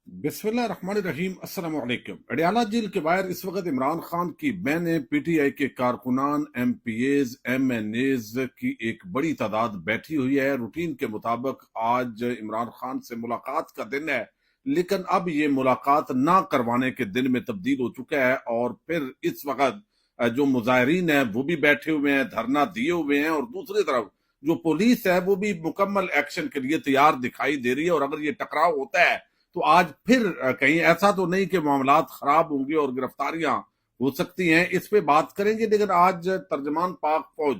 بسم اللہ الرحمن الرحیم۔ السلام علیکم۔ اڈیالہ جیل کے باہر اس وقت عمران خان کی بہنیں، پی ٹی آئی کے کارکنان، MPAs, MNAs کی ایک بڑی تعداد بیٹھی ہوئی ہے۔ روٹین کے مطابق آج عمران خان سے ملاقات کا دن ہے، لیکن اب یہ ملاقات نہ کروانے کے دن میں تبدیل ہو چکا ہے، اور پھر اس وقت جو مظاہرین ہیں وہ بھی بیٹھے ہوئے ہیں، دھرنا دیے ہوئے ہیں، اور دوسری طرف جو پولیس ہے وہ بھی مکمل ایکشن کے لیے تیار دکھائی دے رہی ہے۔ اور اگر یہ ٹکراؤ ہوتا ہے تو آج پھر کہیں ایسا تو نہیں کہ معاملات خراب ہوں گے اور گرفتاریاں ہو سکتی ہیں، اس پہ بات کریں گے۔ لیکن آج ترجمان پاک فوج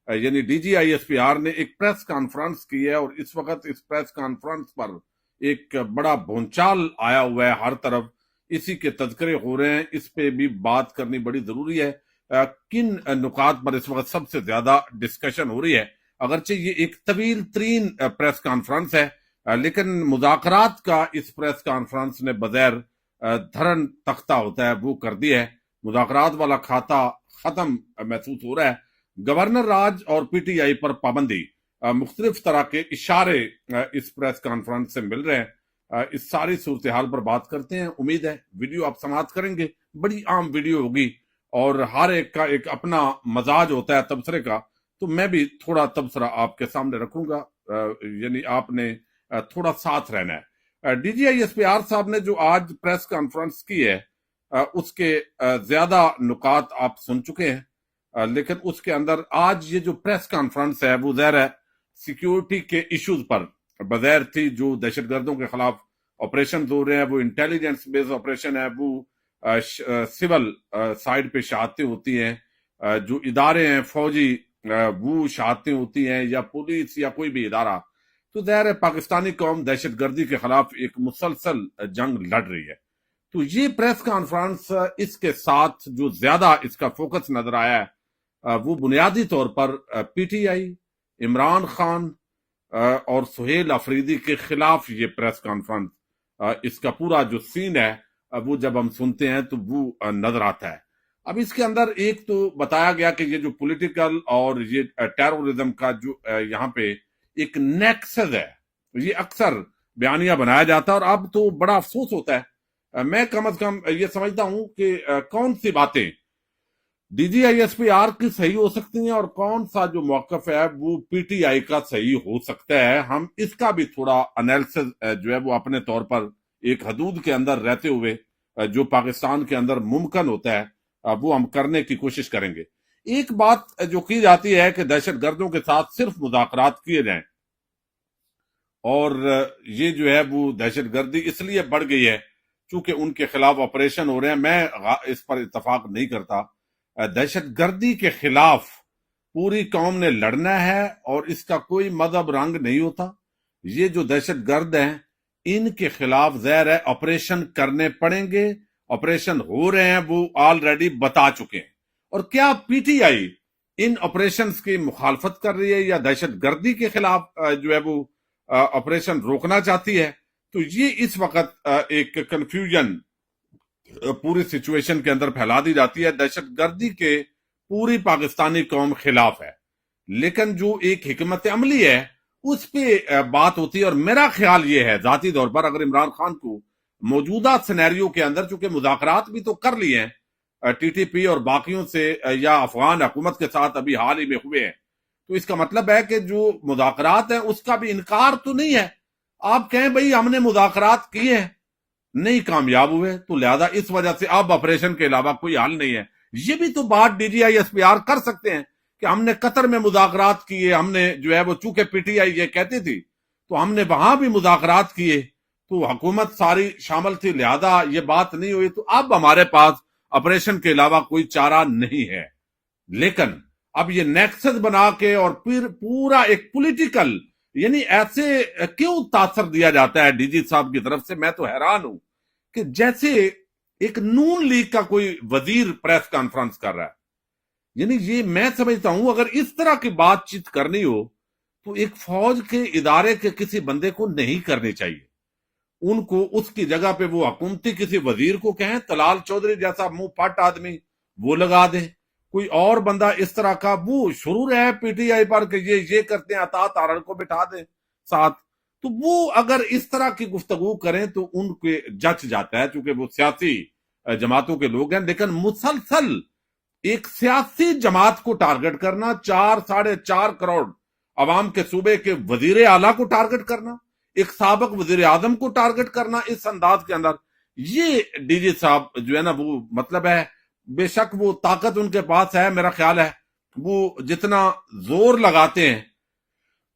یعنی D G I S P R نے ایک پریس کانفرنس کی ہے، اور اس وقت اس پریس کانفرنس پر ایک بڑا بھونچال آیا ہوا ہے، ہر طرف اسی کے تذکرے ہو رہے ہیں۔ اس پہ بھی بات کرنی بڑی ضروری ہے۔ کن نکات پر اس وقت سب سے زیادہ ڈسکشن ہو رہی ہے؟ اگرچہ یہ ایک طویل ترین پریس کانفرنس ہے، لیکن مذاکرات کا اس پریس کانفرنس نے بغیر دھرن تختہ ہوتا ہے وہ کر دیا ہے۔ مذاکرات والا کھاتا ختم محسوس ہو رہا ہے۔ گورنر راج اور پی ٹی آئی پر پابندی، مختلف طرح کے اشارے اس پریس کانفرنس سے مل رہے ہیں۔ اس ساری صورتحال پر بات کرتے ہیں۔ امید ہے ویڈیو آپ سماعت کریں گے، بڑی عام ویڈیو ہوگی اور ہر ایک کا ایک اپنا مزاج ہوتا ہے تبصرے کا، تو میں بھی تھوڑا تبصرہ آپ کے سامنے رکھوں گا، یعنی آپ نے تھوڑا ساتھ رہنا ہے۔ D G I S P R صاحب نے جو آج پریس کانفرنس کی ہے اس کے زیادہ نکات آپ سن چکے ہیں، لیکن اس کے اندر آج یہ جو پریس کانفرنس ہے وہ ظاہر ہے سیکیورٹی کے ایشوز پر بظاہر تھی۔ جو دہشت گردوں کے خلاف آپریشن ہو رہے ہیں وہ انٹیلیجنس بیس آپریشن ہے، وہ سول سائڈ پہ شہادتیں ہوتی ہیں، جو ادارے ہیں فوجی وہ شہادتیں ہوتی ہیں، یا پولیس یا کوئی بھی ادارہ، تو ظاہر ہے پاکستانی قوم دہشت گردی کے خلاف ایک مسلسل جنگ لڑ رہی ہے۔ تو یہ پریس کانفرنس اس کے ساتھ جو زیادہ اس کا فوکس نظر آیا ہے وہ بنیادی طور پر پی ٹی آئی، عمران خان اور سہیل افریدی کے خلاف یہ پریس کانفرنس، اس کا پورا جو سین ہے وہ جب ہم سنتے ہیں تو وہ نظر آتا ہے۔ اب اس کے اندر ایک تو بتایا گیا کہ یہ جو پولیٹیکل اور یہ ٹیرورزم کا جو یہاں پہ ایک نیکسس ہے، یہ اکثر بیانیہ بنایا جاتا ہے، اور اب تو بڑا افسوس ہوتا ہے۔ میں کم از کم یہ سمجھتا ہوں کہ کون سی باتیں D G I S P R کی صحیح ہو سکتی ہیں اور کون سا جو موقف ہے وہ پی ٹی آئی کا صحیح ہو سکتا ہے۔ ہم اس کا بھی تھوڑا انالیسز جو ہے وہ اپنے طور پر ایک حدود کے اندر رہتے ہوئے جو پاکستان کے اندر ممکن ہوتا ہے وہ ہم کرنے کی کوشش کریں گے۔ ایک بات جو کی جاتی ہے کہ دہشت گردوں کے ساتھ صرف مذاکرات کیے جائیں، اور یہ جو ہے وہ دہشت گردی اس لیے بڑھ گئی ہے چونکہ ان کے خلاف آپریشن ہو رہے ہیں۔ میں اس پر اتفاق نہیں کرتا۔ دہشت گردی کے خلاف پوری قوم نے لڑنا ہے، اور اس کا کوئی مذہب رنگ نہیں ہوتا۔ یہ جو دہشت گرد ہیں ان کے خلاف ظاہر ہے آپریشن کرنے پڑیں گے۔ آپریشن ہو رہے ہیں، وہ آلریڈی بتا چکے ہیں۔ اور کیا پی ٹی آئی ان آپریشنز کی مخالفت کر رہی ہے یا دہشت گردی کے خلاف جو ہے وہ آپریشن روکنا چاہتی ہے؟ تو یہ اس وقت ایک کنفیوژن پوری سچویشن کے اندر پھیلا دی جاتی ہے۔ دہشت گردی کے پوری پاکستانی قوم خلاف ہے، لیکن جو ایک حکمت عملی ہے اس پہ بات ہوتی ہے۔ اور میرا خیال یہ ہے ذاتی طور پر، اگر عمران خان کو موجودہ سینیریو کے اندر، چونکہ مذاکرات بھی تو کر لیے ہیں ٹی ٹی پی اور باقیوں سے یا افغان حکومت کے ساتھ ابھی حال ہی میں ہوئے ہیں، تو اس کا مطلب ہے کہ جو مذاکرات ہیں اس کا بھی انکار تو نہیں ہے۔ آپ کہیں بھئی ہم نے مذاکرات کیے ہیں، نہیں کامیاب ہوئے، تو لہذا اس وجہ سے اب آپریشن کے علاوہ کوئی حل نہیں ہے۔ یہ بھی تو بات D G I S P R کر سکتے ہیں کہ ہم نے قطر میں مذاکرات کیے، ہم نے جو ہے وہ چونکہ پی ٹی آئی یہ کہتی تھی تو ہم نے وہاں بھی مذاکرات کیے، تو حکومت ساری شامل تھی، لہذا یہ بات نہیں ہوئی، تو اب ہمارے پاس آپریشن کے علاوہ کوئی چارہ نہیں ہے۔ لیکن اب یہ نیکسس بنا کے اور پھر پورا ایک پولیٹیکل، یعنی ایسے کیوں تاثر دیا جاتا ہے ڈی جی صاحب کی طرف سے؟ میں تو حیران ہوں کہ جیسے ایک نون لیگ کا کوئی وزیر پریس کانفرنس کر رہا ہے۔ یعنی یہ میں سمجھتا ہوں اگر اس طرح کی بات چیت کرنی ہو تو ایک فوج کے ادارے کے کسی بندے کو نہیں کرنی چاہیے۔ ان کو اس کی جگہ پہ وہ حکومتی کسی وزیر کو کہیں، طلال چودھری جیسا منہ پھٹ آدمی وہ لگا دیں، کوئی اور بندہ اس طرح کا وہ شروع ہے پی ٹی آئی پر کہ یہ کرتے ہیں، عطا تارڑ کو بٹھا دیں ساتھ، تو وہ اگر اس طرح کی گفتگو کریں تو ان کے جچ جاتا ہے، چونکہ وہ سیاسی جماعتوں کے لوگ ہیں، لیکن مسلسل ایک سیاسی جماعت کو ٹارگٹ کرنا، 4.5 کروڑ عوام کے صوبے کے وزیر اعلیٰ کو ٹارگٹ کرنا، ایک سابق وزیر اعظم کو ٹارگٹ کرنا اس انداز کے اندر، یہ ڈی جی صاحب جو ہے نا وہ مطلب ہے، بے شک وہ طاقت ان کے پاس ہے، میرا خیال ہے وہ جتنا زور لگاتے ہیں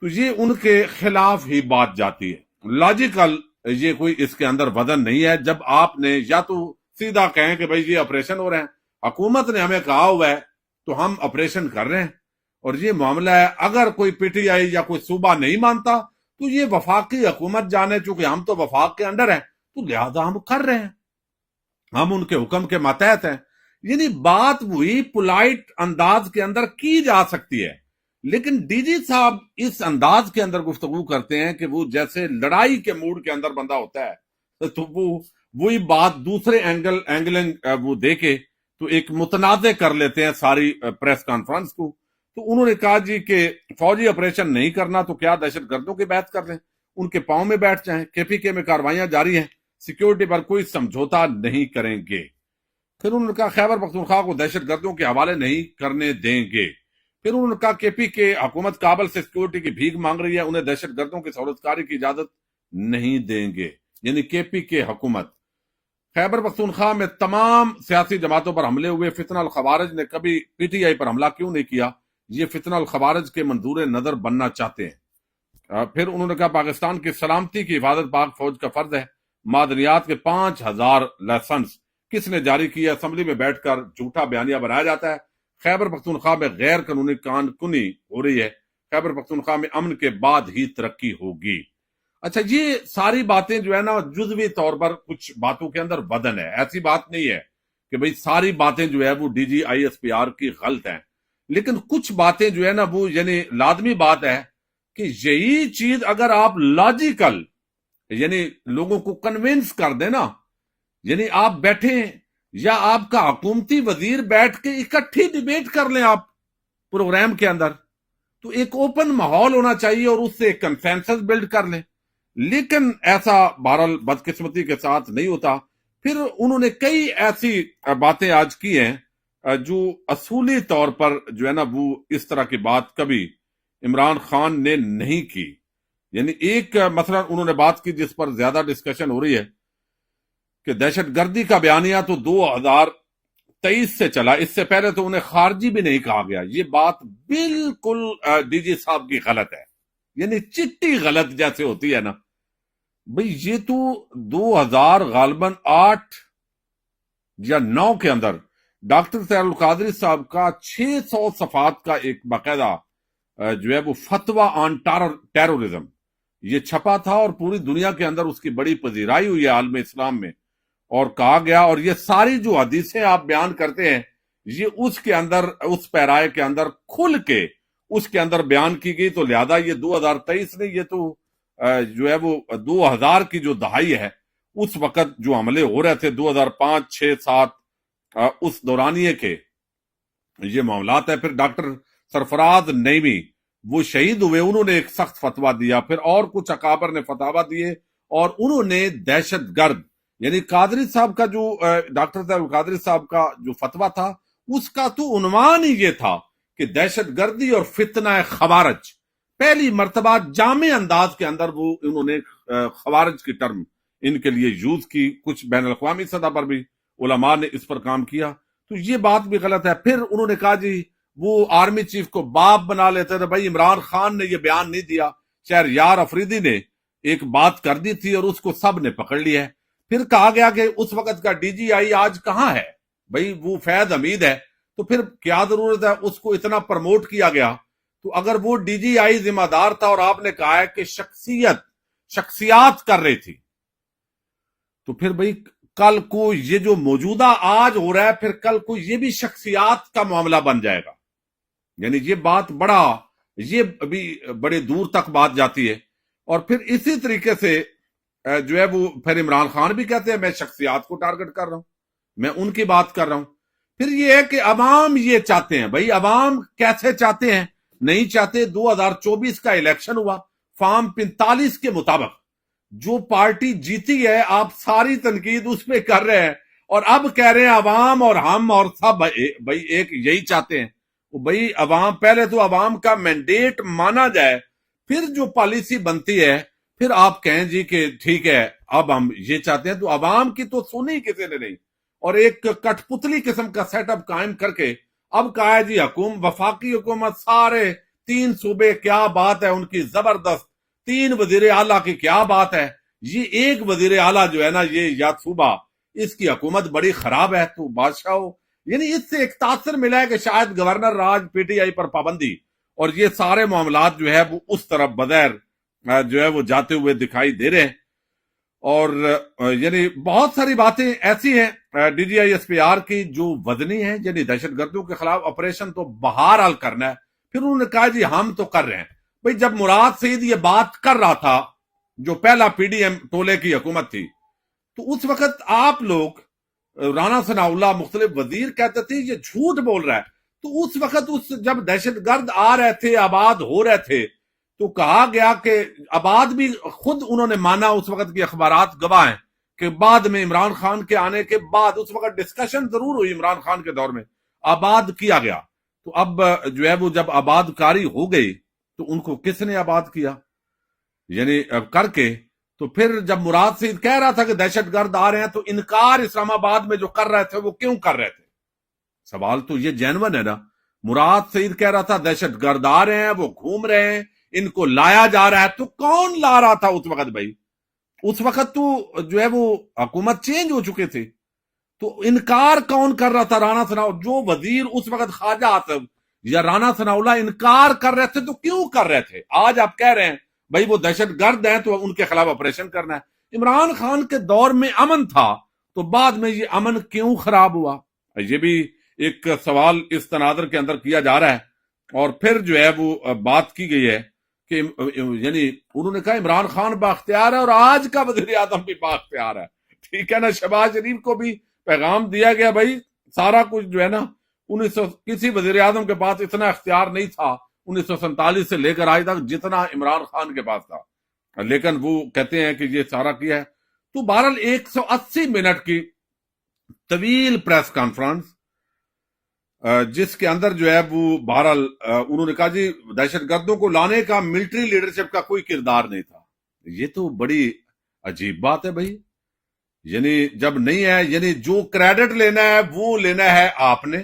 تو یہ ان کے خلاف ہی بات جاتی ہے، لاجیکل یہ کوئی اس کے اندر وزن نہیں ہے۔ جب آپ نے یا تو سیدھا کہیں کہ بھائی یہ آپریشن ہو رہے ہیں، حکومت نے ہمیں کہا ہوا ہے تو ہم آپریشن کر رہے ہیں، اور یہ معاملہ ہے، اگر کوئی پی ٹی آئی یا کوئی صوبہ نہیں مانتا تو یہ وفاقی حکومت جانے، چونکہ ہم تو وفاق کے انڈر ہیں تو لہذا ہم کر رہے ہیں، ہم ان کے حکم کے ماتحت ہیں۔ یعنی بات وہی پولائٹ انداز کے اندر کی جا سکتی ہے، لیکن ڈی جی صاحب اس انداز کے اندر گفتگو کرتے ہیں کہ وہ جیسے لڑائی کے موڈ کے اندر بندہ ہوتا ہے، تو وہی بات دوسرے اینگلنگ وہ دے کے تو ایک متنازع کر لیتے ہیں ساری پریس کانفرنس کو۔ تو انہوں نے کہا جی کہ فوجی آپریشن نہیں کرنا تو کیا دہشت گردوں کی بحث کر لیں، ان کے پاؤں میں بیٹھ جائیں، کے پی کے میں کاروائیاں جاری ہیں، سیکیورٹی پر کوئی سمجھوتا نہیں کریں گے۔ پھر انہوں نے کہا خیبر پختونخوا کو دہشت گردوں کے حوالے نہیں کرنے دیں گے۔ پھر انہوں نے کہا کے پی کے حکومت کابل سے سیکیورٹی کی بھیک مانگ رہی ہے، انہیں دہشت گردوں کی سہولت کاری کی اجازت نہیں دیں گے، یعنی کے پی کے حکومت۔ خیبر پختونخوا میں تمام سیاسی جماعتوں پر حملے ہوئے، فتنہ الخوارج نے کبھی پی ٹی آئی پر حملہ کیوں نہیں کیا؟ یہ فتنہ الخوارج کے منظور نظر بننا چاہتے ہیں۔ پھر انہوں نے کہا پاکستان کی سلامتی کی حفاظت پاک فوج کا فرض ہے، معدنیات کے 5000 لائسنس کس نے جاری کیا؟ اسمبلی میں بیٹھ کر جھوٹا بیانیہ بنایا جاتا ہے۔ خیبر پختونخوا میں غیر قانونی کان کنی ہو رہی ہے، خیبر پختونخوا میں امن کے بعد ہی ترقی ہوگی۔ اچھا، یہ ساری باتیں جو ہے نا جزوی طور پر کچھ باتوں کے اندر وزن ہے، ایسی بات نہیں ہے کہ بھئی ساری باتیں جو ہے وہ D G I S P R کی غلط ہیں، لیکن کچھ باتیں جو ہے نا وہ یعنی لازمی بات ہے کہ یہی چیز اگر آپ لاجیکل یعنی لوگوں کو کنونس کر دیں نا، یعنی آپ بیٹھیں یا آپ کا حکومتی وزیر بیٹھ کے اکٹھی ڈیبیٹ کر لیں آپ پروگرام کے اندر، تو ایک اوپن ماحول ہونا چاہیے اور اس سے ایک کنسنسس بلڈ کر لیں، لیکن ایسا بہرحال بدقسمتی کے ساتھ نہیں ہوتا۔ پھر انہوں نے کئی ایسی باتیں آج کی ہیں جو اصولی طور پر جو ہے نا وہ اس طرح کی بات کبھی عمران خان نے نہیں کی۔ یعنی ایک مثلا انہوں نے بات کی جس پر زیادہ ڈسکشن ہو رہی ہے کہ دہشت گردی کا بیانیہ تو 2023 سے چلا، اس سے پہلے تو انہیں خارجی بھی نہیں کہا گیا۔ یہ بات بالکل ڈی جی صاحب کی غلط ہے، یعنی چٹی غلط جیسے ہوتی ہے نا بھئی، یہ تو 2000 غالباً 8 یا 9 کے اندر ڈاکٹر سہیل القادری صاحب کا 600 صفحات کا ایک باقاعدہ جو ہے وہ فتویٰ آن ٹیرورزم یہ چھپا تھا، اور پوری دنیا کے اندر اس کی بڑی پذیرائی ہوئی ہے عالم اسلام میں، اور کہا گیا، اور یہ ساری جو حدیثیں آپ بیان کرتے ہیں یہ اس کے اندر اس پیرائے کے اندر کھل کے اس کے اندر بیان کی گئی، تو لہذا یہ 2023 نہیں، یہ تو جو ہے وہ 2000 کی جو دہائی ہے اس وقت جو حملے ہو رہے تھے 2005 6 7 اس دورانیے کے یہ معاملات ہے۔ پھر ڈاکٹر سرفراز نعیمی وہ شہید ہوئے، انہوں نے ایک سخت فتویٰ دیا، پھر اور کچھ اکابر نے فتاویٰ دیے، اور انہوں نے دہشت گرد یعنی قادری صاحب کا جو ڈاکٹر صاحب القادری صاحب کا جو فتویٰ تھا اس کا تو عنوان ہی یہ تھا کہ دہشت گردی اور فتنہ خوارج، پہلی مرتبہ جامع انداز کے اندر وہ انہوں نے خوارج کی ٹرم ان کے لیے یوز کی، کچھ بین الاقوامی سطح پر بھی علماء نے اس پر کام کیا، تو یہ بات بھی غلط ہے۔ پھر انہوں نے کہا جی وہ آرمی چیف کو باپ بنا لیتے تھے، بھائی عمران خان نے یہ بیان نہیں دیا، شہر یار افریدی نے ایک بات کر دی تھی اور اس کو سب نے پکڑ لیا ہے۔ پھر کہا گیا کہ اس وقت کا ڈی جی آئی آج کہاں ہے، بھائی وہ فیض حمید ہے، تو پھر کیا ضرورت ہے اس کو اتنا پروموٹ کیا گیا؟ تو اگر وہ ڈی جی آئی ذمہ دار تھا اور آپ نے کہا ہے کہ شخصیات کر رہی تھی، تو پھر بھائی کل کو یہ جو موجودہ آج ہو رہا ہے پھر کل کو یہ بھی شخصیات کا معاملہ بن جائے گا، یعنی یہ بات یہ ابھی بڑے دور تک بات جاتی ہے۔ اور پھر اسی طریقے سے جو ہے وہ پھر عمران خان بھی کہتے ہیں میں شخصیات کو ٹارگٹ کر رہا ہوں، میں ان کی بات کر رہا ہوں۔ پھر یہ ہے کہ عوام یہ چاہتے ہیں، بھائی عوام کیسے چاہتے ہیں؟ نہیں چاہتے 2024 کا الیکشن ہوا، فارم 45 کے مطابق جو پارٹی جیتی ہے آپ ساری تنقید اس پہ کر رہے ہیں، اور اب کہہ رہے ہیں عوام اور ہم اور سب بھائی ایک یہی چاہتے ہیں۔ بھائی عوام، پہلے تو عوام کا مینڈیٹ مانا جائے، پھر جو پالیسی بنتی ہے پھر آپ کہیں جی کہ ٹھیک ہے اب ہم یہ چاہتے ہیں، تو عوام کی تو سنی کسی نے نہیں، اور ایک کٹ پتلی قسم کا سیٹ اپ قائم کر کے اب کہا ہے جی وفاقی حکومت سارے 3 صوبے، کیا بات ہے ان کی زبردست، 3 وزیر اعلیٰ کی کیا بات ہے، یہ ایک وزیر اعلیٰ جو ہے نا یہ یا صوبہ، اس کی حکومت بڑی خراب ہے تو بادشاہ ہو۔ یعنی اس سے ایک تاثر ملا ہے کہ شاید گورنر راج، پی ٹی آئی پر پابندی اور یہ سارے معاملات جو ہے وہ اس طرف بظاہر جو ہے وہ جاتے ہوئے دکھائی دے رہے ہیں۔ اور یعنی بہت ساری باتیں ایسی ہیں D G I S P R کی جو وزنی ہیں، یعنی دہشت گردوں کے خلاف آپریشن تو بہرحال کرنا ہے۔ پھر انہوں نے کہا جی ہم تو کر رہے ہیں۔ بھئی جب مراد سعید یہ بات کر رہا تھا، جو پہلا پی ڈی ایم ٹولے کی حکومت تھی، تو اس وقت آپ لوگ رانا ثناء اللہ مختلف وزیر کہتے تھے یہ جھوٹ بول رہا ہے، تو اس وقت جب دہشت گرد آ رہے تھے، آباد ہو رہے تھے، تو کہا گیا کہ آباد بھی خود انہوں نے مانا، اس وقت کی اخبارات گواہ ہیں کہ بعد میں عمران خان کے آنے کے بعد اس وقت ڈسکشن ضرور ہوئی، عمران خان کے دور میں آباد کیا گیا۔ تو اب جو ہے وہ جب آباد کاری ہو گئی تو ان کو کس نے آباد کیا؟ یعنی کر کے تو پھر جب مراد سعید کہہ رہا تھا کہ دہشت گرد آ رہے ہیں تو انکار اسلام آباد میں جو کر رہے تھے وہ کیوں کر رہے تھے؟ سوال تو یہ جینون ہے نا۔ مراد سعید کہہ رہا تھا دہشت گرد آ رہے ہیں، وہ گھوم رہے ہیں، ان کو لایا جا رہا ہے، تو کون لا رہا تھا اس وقت؟ بھائی اس وقت تو جو ہے وہ حکومت چینج ہو چکے تھے، تو انکار کون کر رہا تھا؟ رانا ثناء، جو وزیر اس وقت خواجہ آصف یا رانا ثناء اللہ انکار کر رہے تھے، تو کیوں کر رہے تھے؟ آج آپ کہہ رہے ہیں بھائی وہ دہشت گرد ہیں تو ان کے خلاف آپریشن کرنا ہے۔ عمران خان کے دور میں امن تھا تو بعد میں یہ امن کیوں خراب ہوا؟ یہ بھی ایک سوال اس تناظر کے اندر کیا جا رہا ہے۔ اور پھر جو ہے وہ بات کی گئی ہے کہ یعنی انہوں نے کہا عمران خان بااختیار ہے اور آج کا وزیر اعظم بھی بااختیار ہے، ٹھیک ہے نا۔ شہباز شریف کو بھی پیغام دیا گیا بھائی سارا کچھ جو ہے نا، کسی وزیر اعظم کے پاس اتنا اختیار نہیں تھا 1947 سے لے کر آج تک جتنا عمران خان کے پاس تھا، لیکن وہ کہتے ہیں کہ یہ سارا کیا ہے۔ تو بہرحال 180 منٹ کی طویل پریس کانفرنس جس کے اندر جو ہے وہ بہرحال انہوں نے کہا جی دہشت گردوں کو لانے کا ملٹری لیڈرشپ کا کوئی کردار نہیں تھا۔ یہ تو بڑی عجیب بات ہے بھائی، یعنی جب نہیں ہے، یعنی جو کریڈٹ لینا ہے وہ لینا ہے آپ نے،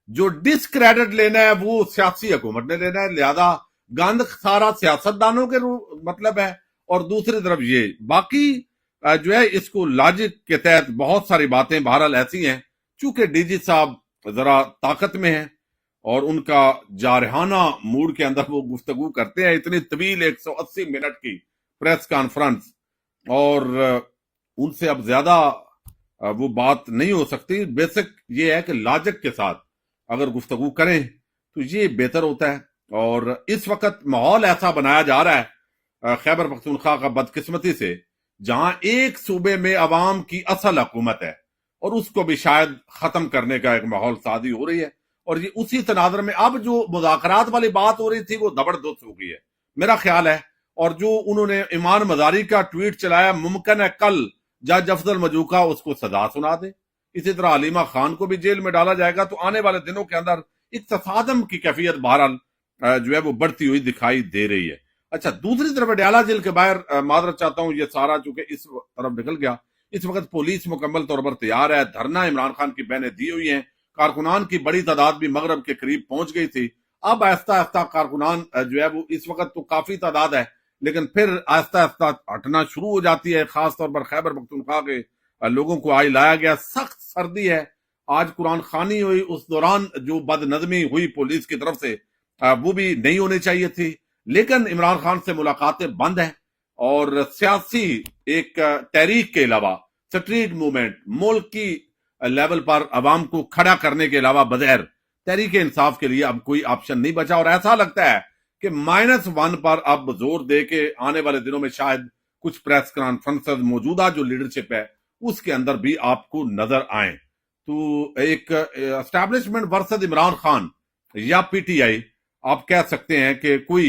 جو ڈسکریڈٹ لینا ہے وہ سیاسی حکومت نے لینا ہے، لہذا گند سارا سیاست دانوں کے مطلب ہے۔ اور دوسری طرف یہ باقی جو ہے اس کو لاجک کے تحت بہت ساری باتیں بہرحال ایسی ہیں، چونکہ ڈی جی صاحب ذرا طاقت میں ہیں اور ان کا جارحانہ موڈ کے اندر وہ گفتگو کرتے ہیں، اتنی طویل 180 منٹ کی پریس کانفرنس، اور ان سے اب زیادہ وہ بات نہیں ہو سکتی۔ بیسک یہ ہے کہ لاجک کے ساتھ اگر گفتگو کریں تو یہ بہتر ہوتا ہے۔ اور اس وقت ماحول ایسا بنایا جا رہا ہے خیبر پختونخوا کا بدقسمتی سے، جہاں ایک صوبے میں عوام کی اصل حکومت ہے اور اس کو بھی شاید ختم کرنے کا ایک ماحول سازی ہو رہی ہے، اور یہ اسی تناظر میں اب جو مذاکرات والی بات ہو رہی تھی وہ زبردست ہو گئی ہے میرا خیال ہے۔ اور جو انہوں نے ایمان مزاری کا ٹویٹ چلایا، ممکن ہے کل جج افضل مجوکا اس کو سزا سنا دے، اسی طرح علیمہ خان کو بھی جیل میں ڈالا جائے گا، تو آنے والے دنوں کے اندر ایک تصادم کی کیفیت بہرحال جو ہے وہ بڑھتی ہوئی دکھائی دے رہی ہے۔ اچھا، دوسری طرف اڈیالہ جیل کے باہر معذرت چاہتا ہوں یہ سارا چونکہ اس طرف نکل گیا، اس وقت پولیس مکمل طور پر تیار ہے، دھرنا عمران خان کی بہنیں دی ہوئی ہیں، کارکنان کی بڑی تعداد بھی مغرب کے قریب پہنچ گئی تھی۔ اب آہستہ آہستہ کارکنان جو ہے وہ اس وقت تو کافی تعداد ہے لیکن پھر آہستہ آہستہ ہٹنا شروع ہو جاتی ہے، خاص طور پر خیبر پختونخوا کے لوگوں کو آج لایا گیا۔ سخت سردی ہے، آج قرآن خوانی ہوئی، اس دوران جو بد نظمی ہوئی پولیس کی طرف سے وہ بھی نہیں ہونی چاہیے تھی، لیکن عمران خان سے ملاقاتیں بند ہیں، اور سیاسی ایک تحریک کے علاوہ سٹریٹ موومنٹ ملک کی لیول پر عوام کو کھڑا کرنے کے علاوہ بغیر تحریک انصاف کے لیے اب کوئی آپشن نہیں بچا، اور ایسا لگتا ہے کہ -1 پر اب زور دے کے آنے والے دنوں میں شاید کچھ پریس کانفرنس موجودہ جو لیڈرشپ ہے اس کے اندر بھی آپ کو نظر آئیں۔ تو ایک اسٹیبلشمنٹ ورسز عمران خان یا پی ٹی آئی آپ کہہ سکتے ہیں کہ کوئی